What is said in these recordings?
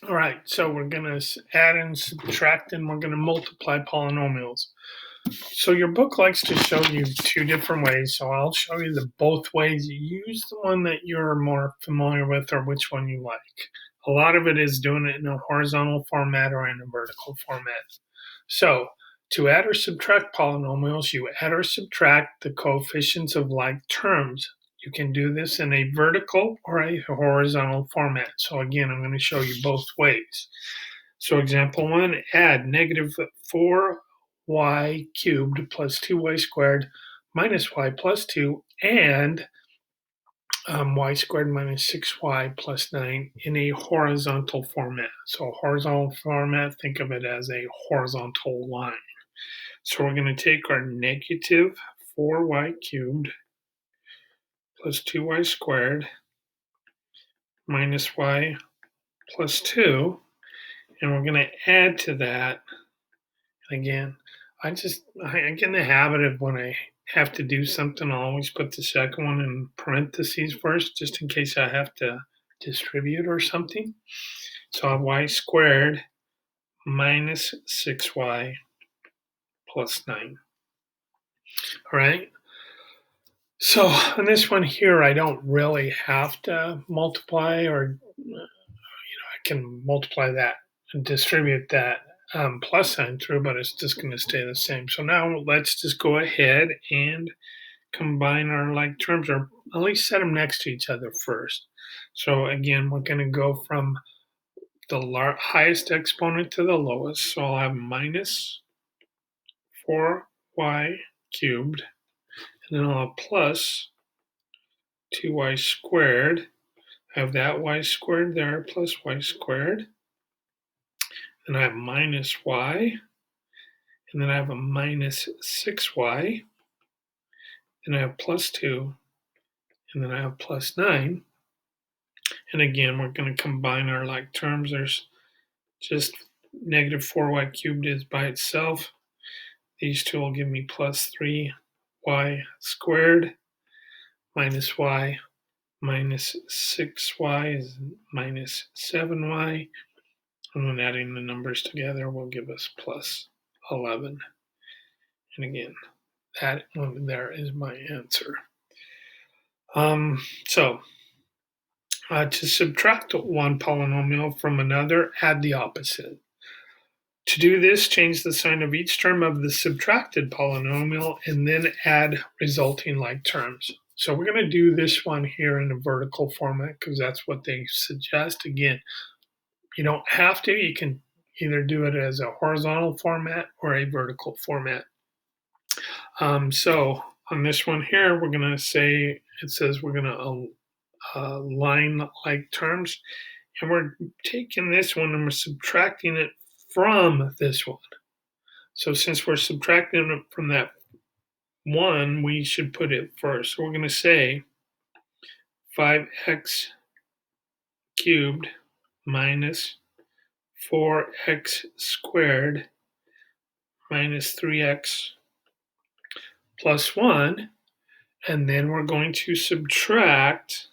All right, so we're going to add and subtract, and we're going to multiply polynomials. So your book likes to show you two different ways, so I'll show you the both ways. You use the one that you're more familiar with or which one you like. A lot of it is doing it in a horizontal format or in a vertical format. So to add or subtract polynomials, you add or subtract the coefficients of like terms. You can do this in a vertical or a horizontal format. So again, I'm going to show you both ways. So example 1, add negative 4y cubed plus 2y squared minus y plus 2 and y squared minus 6y plus 9 in a horizontal format. So horizontal format, think of it as a horizontal line. So we're going to take our negative 4y cubed plus 2y squared minus y plus 2, and we're going to add to that. Again, I get in the habit of when I have to do something, I'll always put the second one in parentheses first, just in case I have to distribute or something. So I have y squared minus 6y plus 9. All right. So on this one here, I don't really have to multiply, or I can multiply that and distribute that plus sign through, but it's just going to stay the same. So now let's just go ahead and combine our like terms, or at least set them next to each other first. So again, we're going to go from the highest exponent to the lowest. So I'll have minus 4y cubed, and then I'll have plus 2y squared. I have that y squared there plus y squared. Then I have minus y, and then I have a minus 6y. Then I have plus 2, and then I have plus 9. And again, we're going to combine our like terms. There's just negative 4y cubed is by itself. These two will give me plus 3y squared minus y minus 6y is minus 7y. And when adding the numbers together will give us plus 11. And again, that one there is my answer. So to subtract one polynomial from another, add the opposite. To do this, change the sign of each term of the subtracted polynomial and then add resulting like terms. So we're going to do this one here in a vertical format because that's what they suggest. Again, you don't have to. You can either do it as a horizontal format or a vertical format. So on this one here, we're going to say, it says we're going to line like terms, and we're taking this one and we're subtracting it from this one. So since we're subtracting it from that one, we should put it first. So we're going to say 5x cubed minus 4x squared minus 3x plus 1. And then we're going to subtract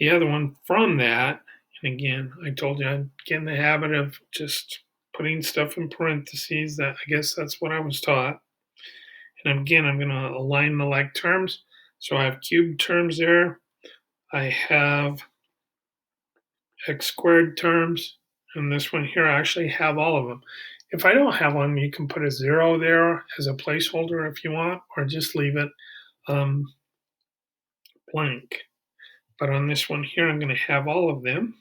the other one from that. And again, I told you I'd get in the habit of just putting stuff in parentheses. That I guess that's what I was taught. And again, I'm going to align the like terms. So I have cubed terms there. I have x squared terms. And this one here, I actually have all of them. If I don't have one, you can put a 0 there as a placeholder if you want, or just leave it blank. But on this one here, I'm going to have all of them.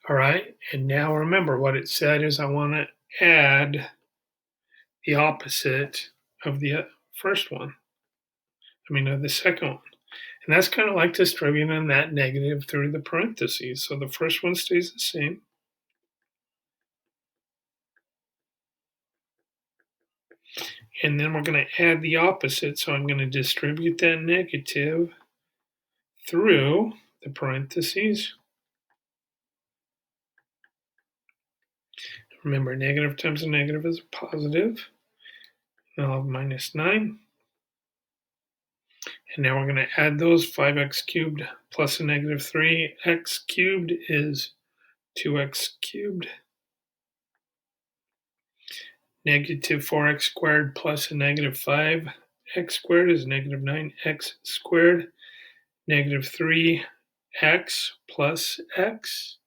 All right, and now remember what it said is I want to add the opposite of the first one. Of the second one. And that's kind of like distributing that negative through the parentheses. So the first one stays the same. And then we're going to add the opposite. So I'm going to distribute that negative through the parentheses. Remember, negative times a negative is a positive. And I'll have minus 9. And now we're going to add those. 5x cubed plus a negative 3. X cubed is 2x cubed. Negative 4x squared plus a negative 5. X squared is negative 9x squared. Negative 3x plus x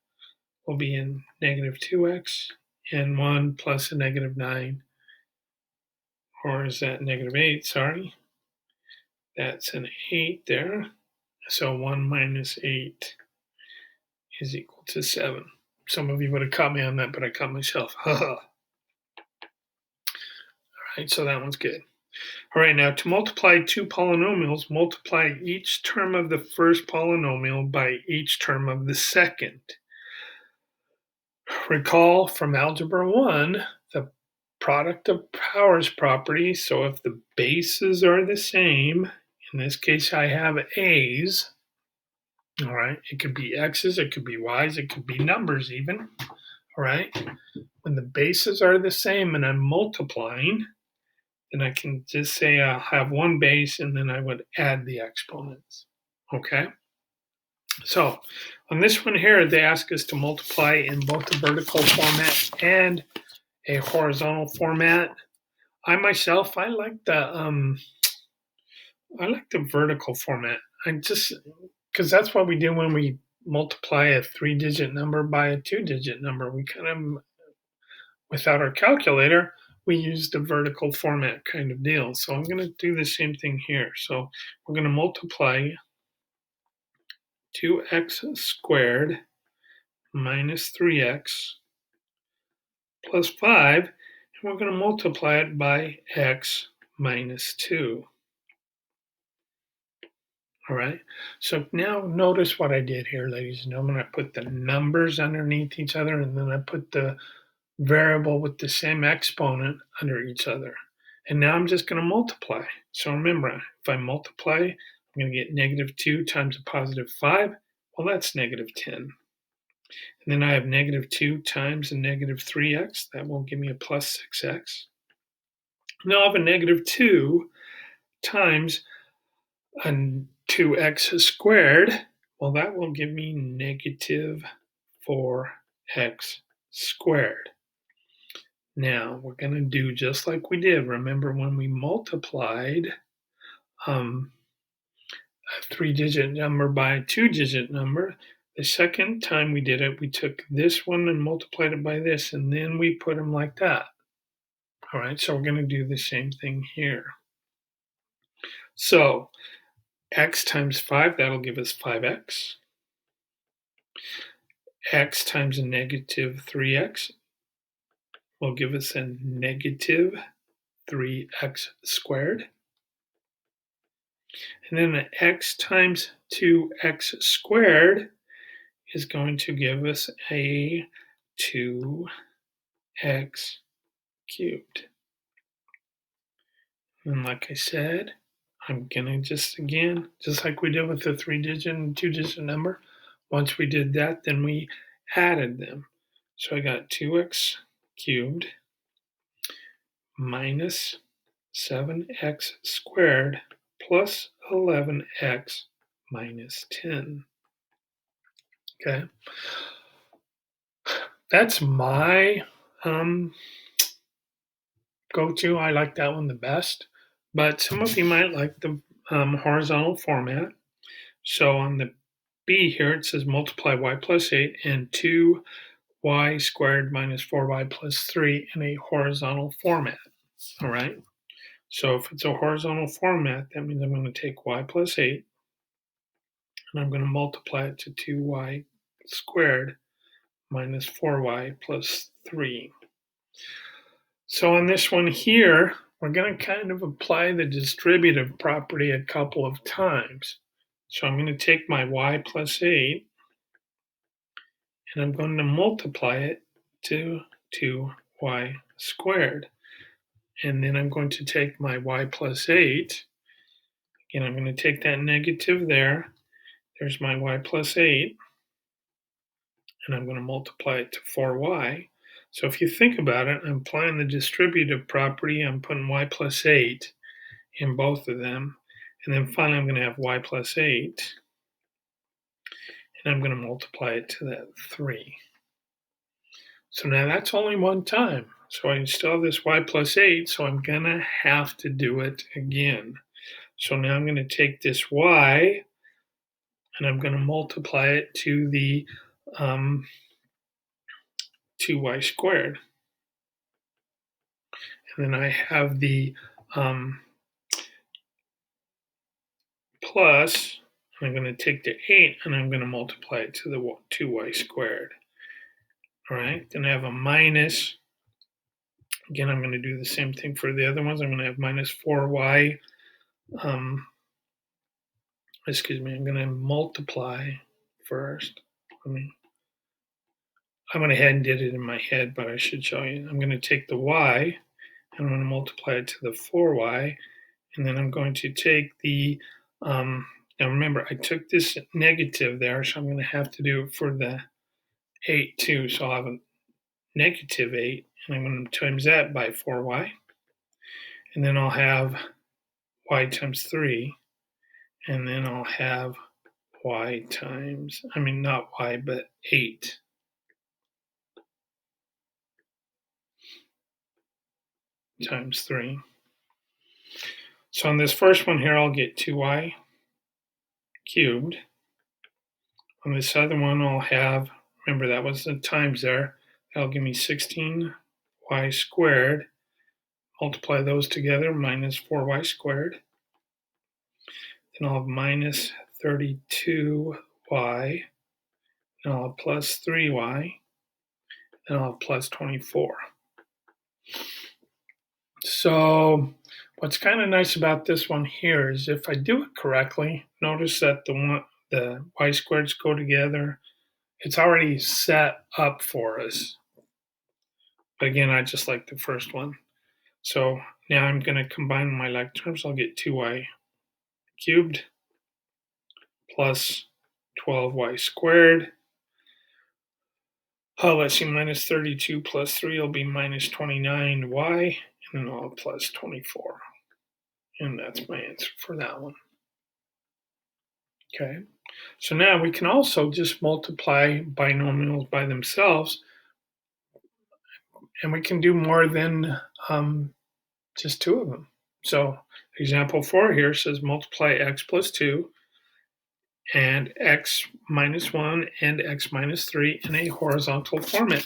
will be in negative 2x. And 1 plus a negative 9. Or is that negative 8? Sorry. That's an 8 there. So 1 minus 8 is equal to 7. Some of you would have caught me on that, but I caught myself. All right, so that one's good. All right, now to multiply two polynomials, multiply each term of the first polynomial by each term of the second. Recall from Algebra 1, the product of powers property. So if the bases are the same, in this case I have a's, all right, it could be x's, it could be y's, it could be numbers even, all right. When the bases are the same and I'm multiplying, then I can just say I'll have one base and then I would add the exponents, okay? So on this one here, they ask us to multiply in both the vertical format and a horizontal format. I myself, I like the vertical format. Because that's what we do when we multiply a 3-digit number by a 2-digit number. We kind of, without our calculator, we use the vertical format kind of deal. So I'm going to do the same thing here. So we're going to multiply 2x squared minus 3x plus 5, and we're going to multiply it by x minus 2. All right, so now notice what I did here, ladies and gentlemen. I put the numbers underneath each other, and then I put the variable with the same exponent under each other. And now I'm just going to multiply. So remember, if I multiply, I'm going to get negative 2 times a positive 5. Well, that's negative 10. And then I have negative 2 times a negative 3x. That will give me a plus 6x. Now I have a negative 2 times a 2x squared. Well, that will give me negative 4x squared. Now we're going to do just like we did. Remember when we multiplied a 3-digit number by a 2-digit number, the second time we did it, we took this one and multiplied it by this, and then we put them like that. All right, so we're going to do the same thing here. So x times 5, that'll give us 5x. X times a negative 3x will give us a negative 3x squared. And then the x times 2x squared is going to give us a 2x cubed. And like I said, I'm going to just like we did with the 3-digit and 2-digit number, once we did that, then we added them. So I got 2x cubed minus 7x squared plus 11x minus 10. Okay. That's my go-to. I like that one the best. But some of you might like the horizontal format. So on the B here, it says multiply y plus 8 and 2y squared minus 4y plus 3 in a horizontal format. All right. So if it's a horizontal format, that means I'm going to take y plus 8 and I'm going to multiply it to 2y squared minus 4y plus 3. So on this one here, we're going to kind of apply the distributive property a couple of times. So I'm going to take my y plus 8 and I'm going to multiply it to 2y squared. And then I'm going to take my y plus 8, and I'm going to take that negative there. There's my y plus 8, and I'm going to multiply it to 4y. So if you think about it, I'm applying the distributive property. I'm putting y plus 8 in both of them. And then finally, I'm going to have y plus 8. And I'm going to multiply it to that 3. So now that's only one time. So I still have this y plus 8, so I'm going to have to do it again. So now I'm going to take this y, and I'm going to multiply it to the 2y squared. And then I have the plus, and I'm going to take the 8, and I'm going to multiply it to the 2y squared. All right, then I have a minus. Again, I'm going to do the same thing for the other ones. I'm going to have minus 4y. I'm going to multiply first. I went ahead and did it in my head, but I should show you. I'm going to take the y, and I'm going to multiply it to the 4y, and then I'm going to take the, now remember, I took this negative there, so I'm going to have to do it for the 8 too. So I'll have a negative 8, and I'm going to times that by 4y. And then I'll have y times 3, and then I'll have y times, not y, but 8. Times 3. So on this first one here, I'll get 2y cubed. On this other one, I'll have, remember that was the times there, that'll give me 16y squared. Multiply those together, minus 4y squared. Then I'll have minus 32y. Then I'll have plus 3y. Then I'll have plus 24. So what's kind of nice about this one here is if I do it correctly, notice that the y squareds go together. It's already set up for us. But again, I just like the first one. So now I'm going to combine my like terms. I'll get 2y cubed plus 12y squared. Let's see, minus 32 plus 3 will be minus 29y, and then I'll have plus 24. And that's my answer for that one. Okay, so now we can also just multiply binomials by themselves, and we can do more than just two of them. So example 4 here says multiply x plus 2 and x minus 1 and x minus 3 in a horizontal format.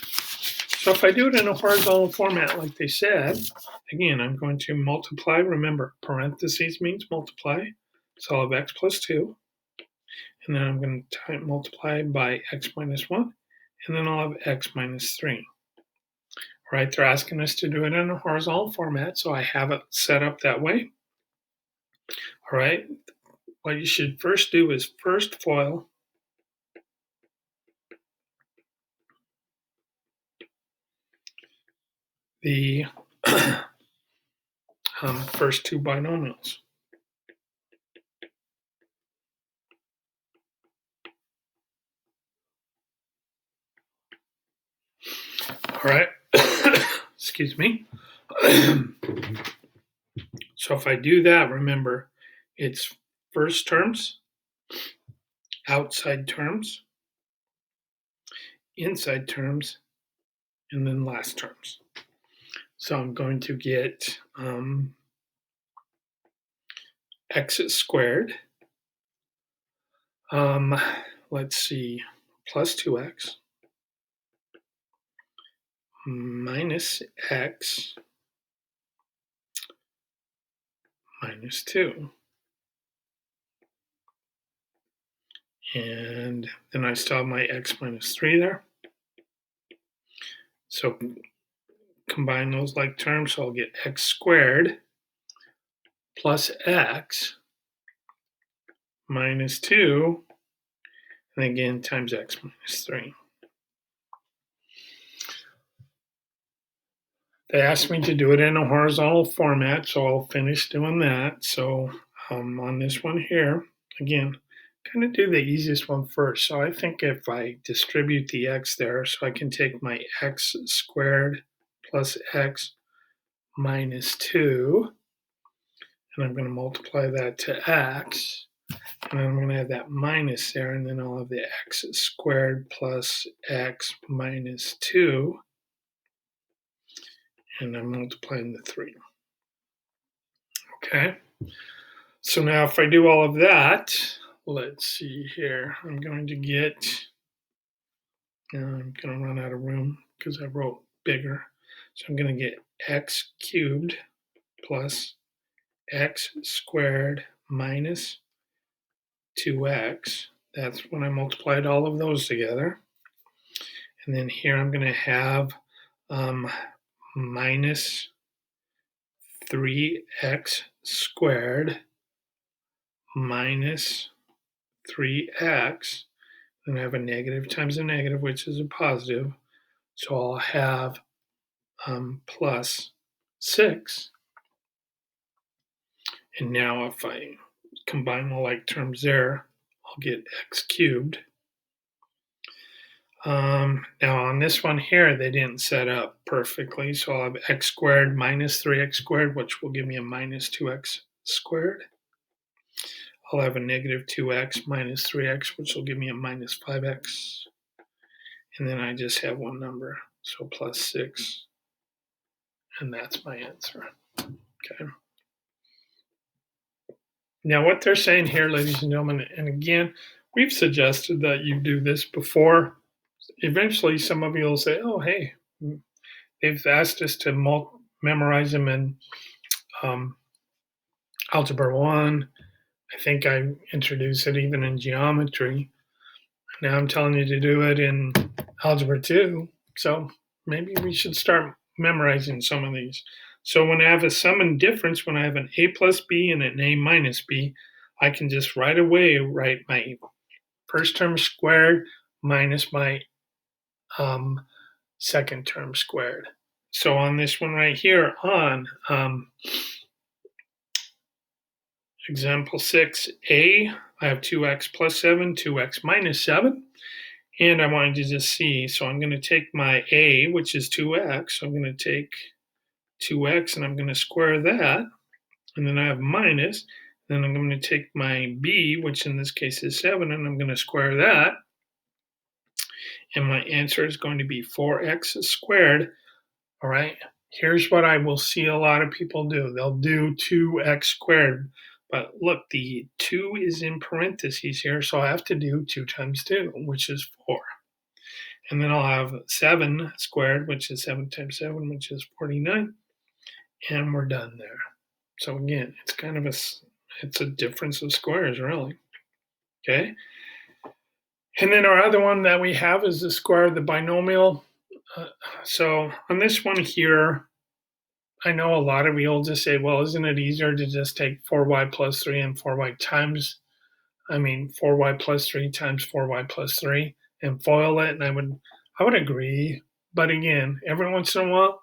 So if I do it in a horizontal format like they said, again, I'm going to multiply. Remember, parentheses means multiply. So I'll have x plus 2. And then I'm going to multiply by x minus 1. And then I'll have x minus 3. All right, they're asking us to do it in a horizontal format, so I have it set up that way. All right, what you should first do is first FOIL the first two binomials. All right, excuse me. So if I do that, remember, it's first terms, outside terms, inside terms, and then last terms. So I'm going to get x squared. Let's see, plus 2x minus x minus 2. And then I still have my x minus 3 there. So combine those like terms, so I'll get x squared plus x minus 2, and again times x minus 3. They asked me to do it in a horizontal format, so I'll finish doing that. So on this one here, again, kind of do the easiest one first. So I think if I distribute the x there, so I can take my x squared plus x minus 2, and I'm going to multiply that to x, and I'm going to have that minus there, and then I'll have the x squared plus x minus 2, and I'm multiplying the 3. Okay, so now if I do all of that, let's see here, I'm going to get, I'm going to run out of room because I wrote bigger, so I'm going to get x cubed plus x squared minus 2x. That's when I multiplied all of those together. And then here I'm going to have minus 3x squared minus 3x. And I have a negative times a negative, which is a positive. So I'll have plus 6. And now if I combine the like terms there, I'll get x cubed. Now on this one here, they didn't set up perfectly, so I'll have x squared minus 3x squared, which will give me a minus 2x squared. I'll have a negative 2x minus 3x, which will give me a minus 5x. And then I just have one number, so plus 6. And that's my answer. Okay. Now what they're saying here, ladies and gentlemen, and again, we've suggested that you do this before. Eventually, some of you will say, oh, hey, they've asked us to memorize them in Algebra 1. I think I introduced it even in geometry. Now I'm telling you to do it in Algebra 2. So maybe we should start memorizing some of these. So when I have a sum and difference, when I have an a plus b and an a minus b, I can just right away write my first term squared minus my second term squared. So on this one right here, on example 6a, I have 2x plus 7, 2x minus 7. And I wanted to just see, so I'm going to take my a, which is 2x. So I'm going to take 2x and I'm going to square that. And then I have minus. Then I'm going to take my b, which in this case is 7, and I'm going to square that. And my answer is going to be 4x squared. All right, here's what I will see a lot of people do. They'll do 2x squared. But look, the 2 is in parentheses here, so I have to do 2 times 2, which is 4. And then I'll have 7 squared, which is 7 times 7, which is 49. And we're done there. So again, it's kind of it's a difference of squares, really. Okay. And then our other one that we have is the square of the binomial. So on this one here, I know a lot of you will just say, well, isn't it easier to just take 4y plus 3 and 4y times, 4y plus 3 times 4y plus 3 and FOIL it? And I would agree. But again, every once in a while,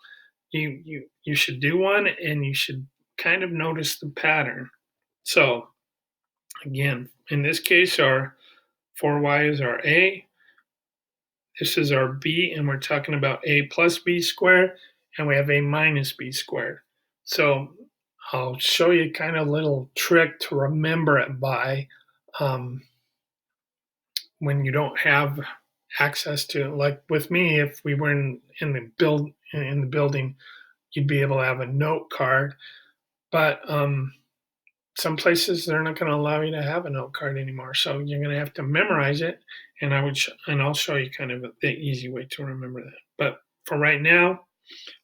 you should do one and you should kind of notice the pattern. So again, in this case, our 4y is our a. This is our b, and we're talking about a plus b squared, and we have a minus b squared. So I'll show you kind of a little trick to remember it by when you don't have access to, like with me, if we were in the building, you'd be able to have a note card. But some places they're not going to allow you to have a note card anymore, so you're going to have to memorize it. And I'll show you kind of the easy way to remember that. But for right now,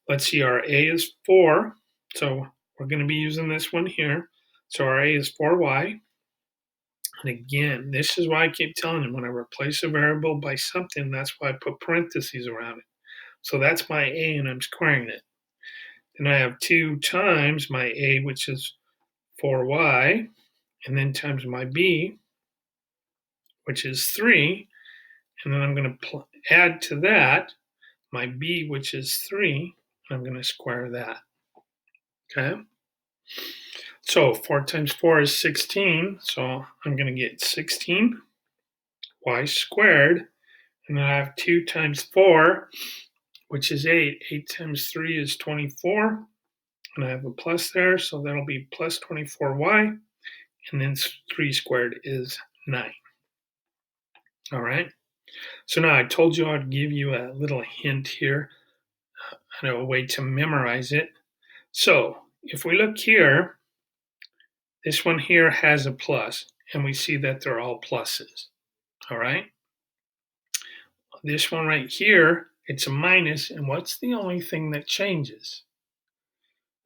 let's see. Our a is 4, so we're going to be using this one here. So our a is 4y. And again, this is why I keep telling you, when I replace a variable by something, that's why I put parentheses around it. So that's my a, and I'm squaring it. Then I have 2 times my a, which is 4y, and then times my b, which is 3, and then I'm going to add to that my b, which is 3, and I'm going to square that. Okay? So 4 times 4 is 16, so I'm going to get 16y squared, and then I have 2 times 4, which is 8. 8 times 3 is 24, and I have a plus there, so that'll be plus 24y, and then 3 squared is 9. All right, so now I told you I'd give you a little hint here, a way to memorize it. So if we look here, this one here has a plus, and we see that they're all pluses. All right, this one right here, it's a minus, and what's the only thing that changes?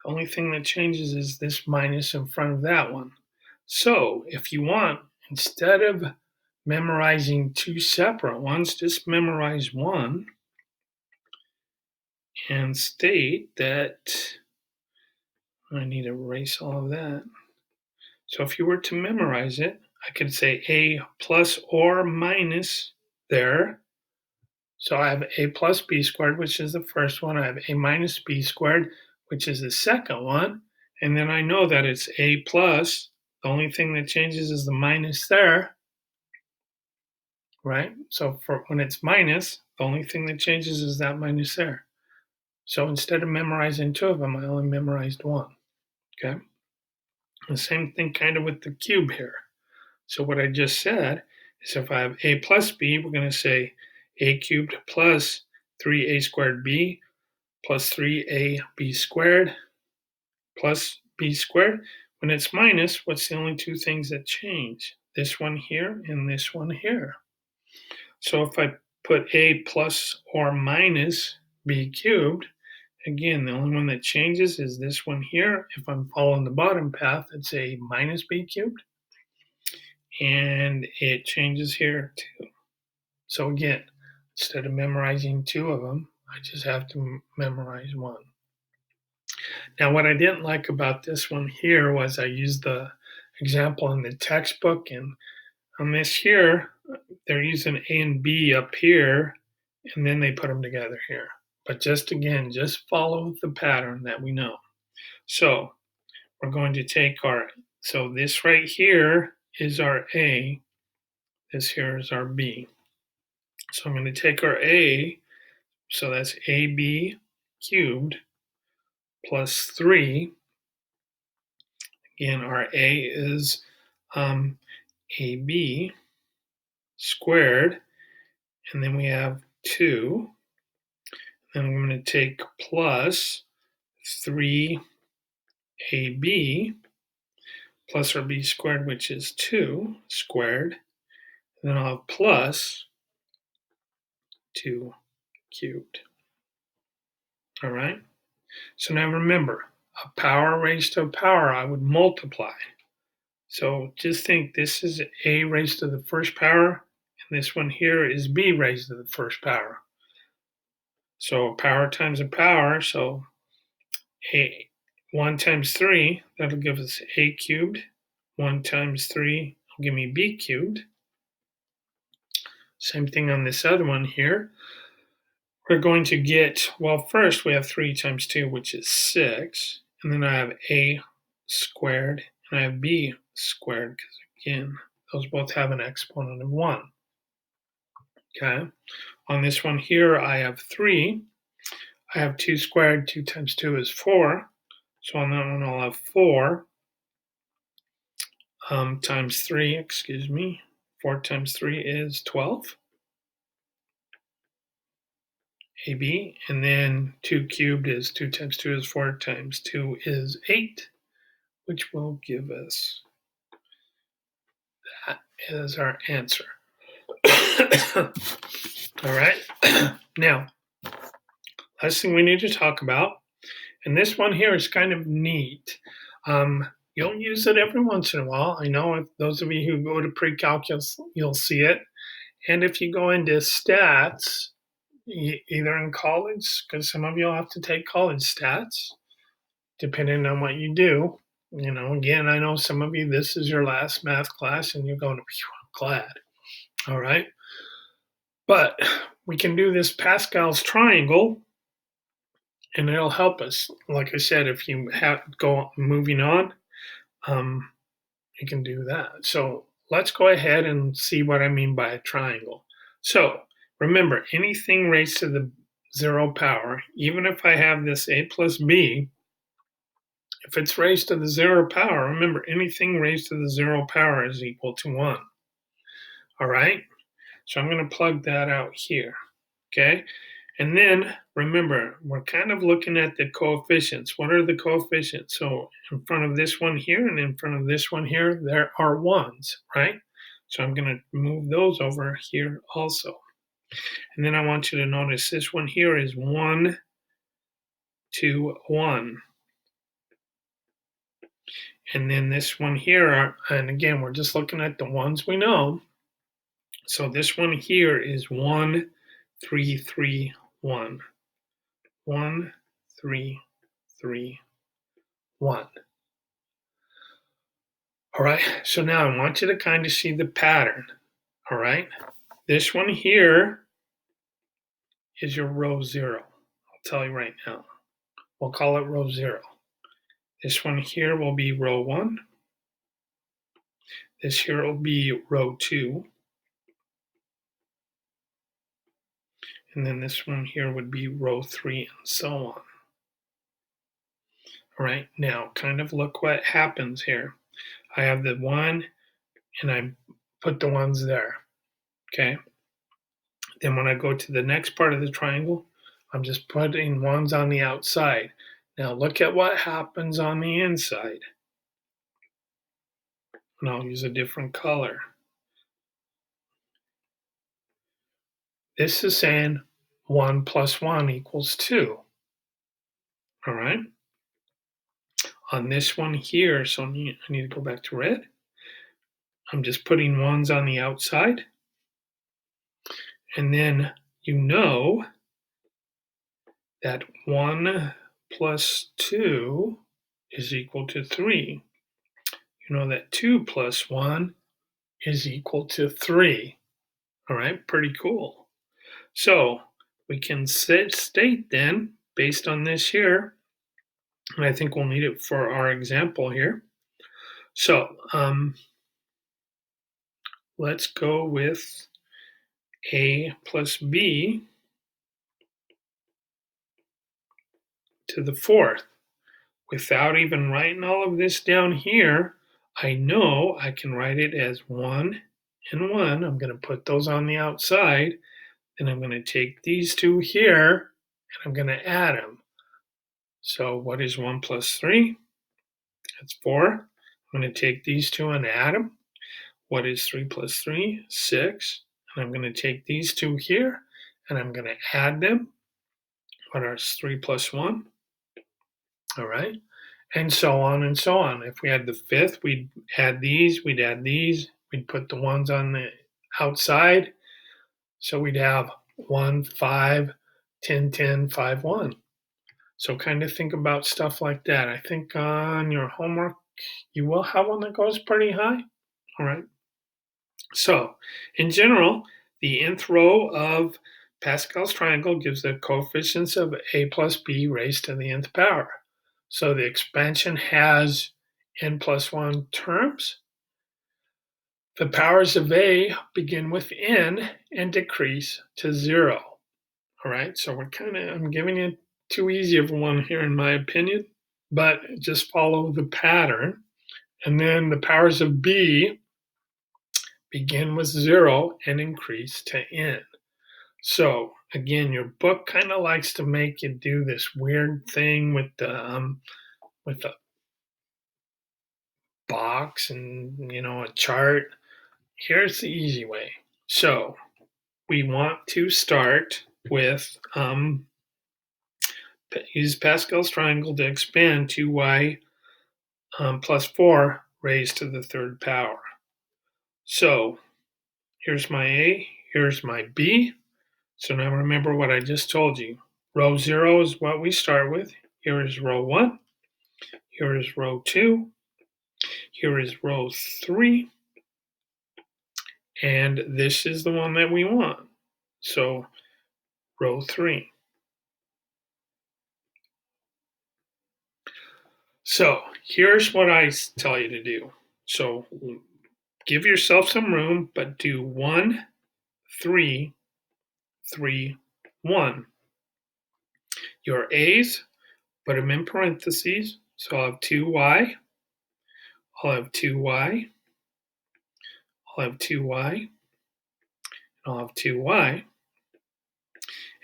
The only thing that changes is this minus in front of that one. So if you want, instead of memorizing two separate ones, just memorize one and state that, I need to erase all of that. So if you were to memorize it, I could say a plus or minus there. So I have a plus b squared, which is the first one. I have a minus b squared, which is the second one. And then I know that it's a plus. The only thing that changes is the minus there, right? So for when it's minus, the only thing that changes is that minus there. So instead of memorizing two of them, I only memorized one, okay? The same thing kind of with the cube here. So what I just said is if I have a plus b, we're going to say a cubed plus 3a squared b plus 3ab squared plus b squared. When it's minus, what's the only two things that change? This one here and this one here. So if I put a plus or minus b cubed, again, the only one that changes is this one here. If I'm following the bottom path, it's a minus b cubed. And it changes here too. So again, instead of memorizing two of them, I just have to memorize one. Now, what I didn't like about this one here was I used the example in the textbook, and on this here, they're using A and B up here, and then they put them together here. But just again, just follow the pattern that we know. So we're going to take so this right here is our A, this here is our B. So I'm going to take our A, so that's AB cubed plus 3. Again, our A is AB squared, and then we have 2. Then I'm going to take plus 3AB plus our B squared, which is 2 squared. And then I'll have plus 2 cubed. All right? So now remember, a power raised to a power, I would multiply. So just think this is a raised to the first power, and this one here is b raised to the first power. So a power times a power, so 1 times 3, that'll give us a cubed. 1 times 3 will give me b cubed. Same thing on this other one here. We're going to get, well, first we have 3 times 2, which is 6. And then I have a squared, and I have b squared, because again, those both have an exponent of 1. Okay. On this one here, I have 3. I have 2 squared. 2 times 2 is 4. So on that one, I'll have 4 times 3, 4 times 3 is 12. AB, and then 2 cubed is 2 times 2 is 4 times 2 is 8, which will give us, that is our answer. All right. Now, last thing we need to talk about, and this one here is kind of neat. You'll use it every once in a while. I know if those of you who go to pre-calculus, you'll see it. And if you go into stats, either in college, because some of you will have to take college stats, depending on what you do. You know, again, I know some of you, this is your last math class, and you're going, I'm glad. All right. But we can do this Pascal's triangle, and it'll help us. Like I said, if you have go moving on, you can do that. So let's go ahead and see what I mean by a triangle. So remember, anything raised to the 0 power, even if I have this a plus b, If it's raised to the 0 power, remember anything raised to the 0 power is equal to 1. All right? So I'm going to plug that out here. Okay? And then remember, we're kind of looking at the coefficients. What are the coefficients? So in front of this one here and in front of this one here, there are 1s, right? So I'm going to move those over here also. And then I want you to notice this one here is 1, 2, 1. And then this one here, and again, we're just looking at the ones we know. So this one here is 1, 3, 3, 1. 1, 3, 3, 1. All right, so now I want you to kind of see the pattern. All right, this one here is your row 0. I'll tell you right now. We'll call it row 0. This one here will be row 1. This here will be row 2. And then this one here would be row 3 and so on. All right, now kind of look what happens here. I have the 1 and I put the ones there, okay? Then when I go to the next part of the triangle, I'm just putting ones on the outside. Now look at what happens on the inside. And I'll use a different color. This is saying 1 plus 1 equals 2. All right? On this one here, so I need to go back to red. I'm just putting ones on the outside. And then you know that 1 plus 2 is equal to 3. You know that 2 plus 1 is equal to 3. All right, pretty cool. So we can state then, based on this here, and I think we'll need it for our example here. So let's go with a plus b to the 4th. Without even writing all of this down here, I know I can write it as 1 and 1. I'm going to put those on the outside. Then I'm going to take these two here and I'm going to add them. So what is 1 plus 3? That's 4. I'm going to take these two and add them. What is 3 plus 3? 6. And I'm going to take these two here and I'm going to add them. What is 3 plus 1? All right. And so on and so on. If we had the 5th, we'd add these, we'd put the ones on the outside. So we'd have 1, 5, 10, 10, 5, 1. So kind of think about stuff like that. I think on your homework, you will have one that goes pretty high. All right. So in general, the nth row of Pascal's triangle gives the coefficients of a plus b raised to the nth power. So the expansion has n plus 1 terms. The powers of a begin with n and decrease to 0. All right, so I'm giving you too easy of one here in my opinion, but just follow the pattern. And then the powers of b begin with 0 and increase to n. So again, your book kind of likes to make you do this weird thing with the box and a chart. Here's the easy way. So we want to start with use Pascal's triangle to expand 2y plus 4 raised to the 3rd power. So here's my a, here's my b. So now remember what I just told you. Row 0 is what we start with. Here is row 1. Here is row 2. Here is row 3. And this is the one that we want. So row 3. So here's what I tell you to do. So give yourself some room, but do 1, 3, 3, 1. Your A's, put them in parentheses. So I'll have 2y, I'll have 2y, I'll have 2y, and I'll have 2y.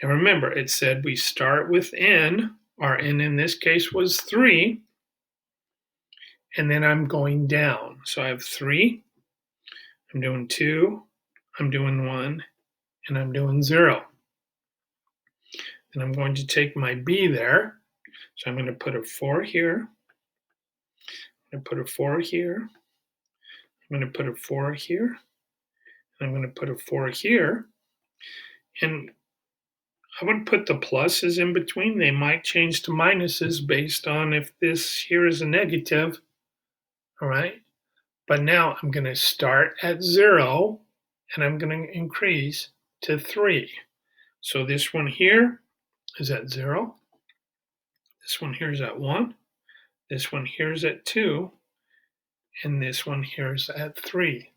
And remember, it said we start with n. Our n in this case was 3. And then I'm going down. So I have 3, I'm doing 2, I'm doing 1, and I'm doing 0. And I'm going to take my b there. So I'm going to put a 4 here. I'm going to put a 4 here. I'm going to put a 4 here. And I'm going to put a 4 here. And I would put the pluses in between. They might change to minuses based on if this here is a negative. All right. But now I'm going to start at 0 and I'm going to increase to 3. So this one here is at 0. This one here is at 1. This one here is at 2. And this one here is at 3.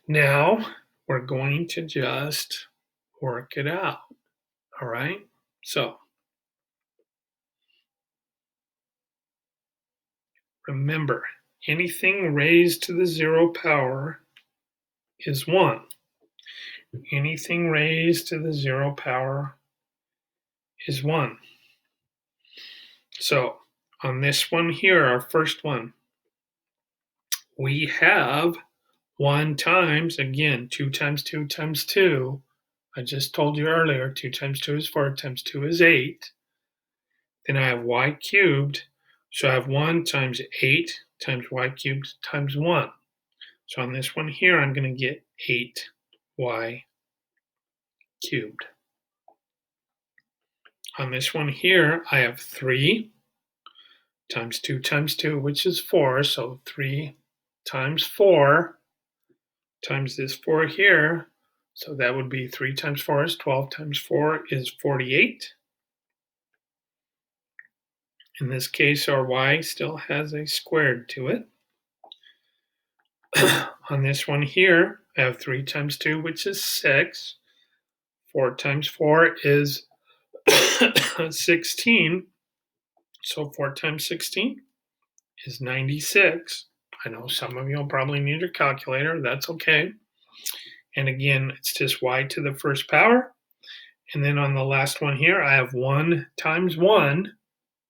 Now we're going to just work it out. All right. So remember, anything raised to the 0 power is 1. Anything raised to the 0 power is 1. So on this one here, our first one, we have 1 times, again, 2 times 2 times 2. I just told you earlier, 2 times 2 is 4 times 2 is 8. Then I have y cubed. So I have 1 times 8 times y cubed times 1. So on this one here, I'm going to get 8y cubed. On this one here, I have 3 times 2, which is 4. So 3 times 4 times this 4 here. So that would be 3 times 4 is 12 times 4 is 48. In this case, our y still has a squared to it. On this one here, I have 3 times 2, which is 6. 4 times 4 is 16. So 4 times 16 is 96. I know some of you will probably need a calculator. That's okay. And again, it's just y to the first power. And then on the last one here, I have 1 times 1,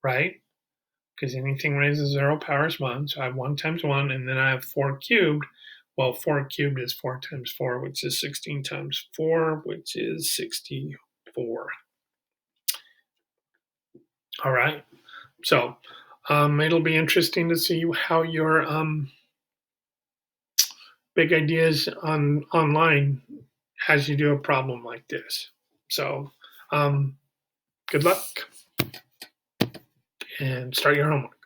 right? Because anything raised to 0 power is 1. So I have 1 times 1, and then I have 4 cubed. Well, 4 cubed is 4 times 4, which is 16 times 4, which is 64. All right. So it'll be interesting to see how your big ideas online has you do a problem like this. So good luck and start your homework.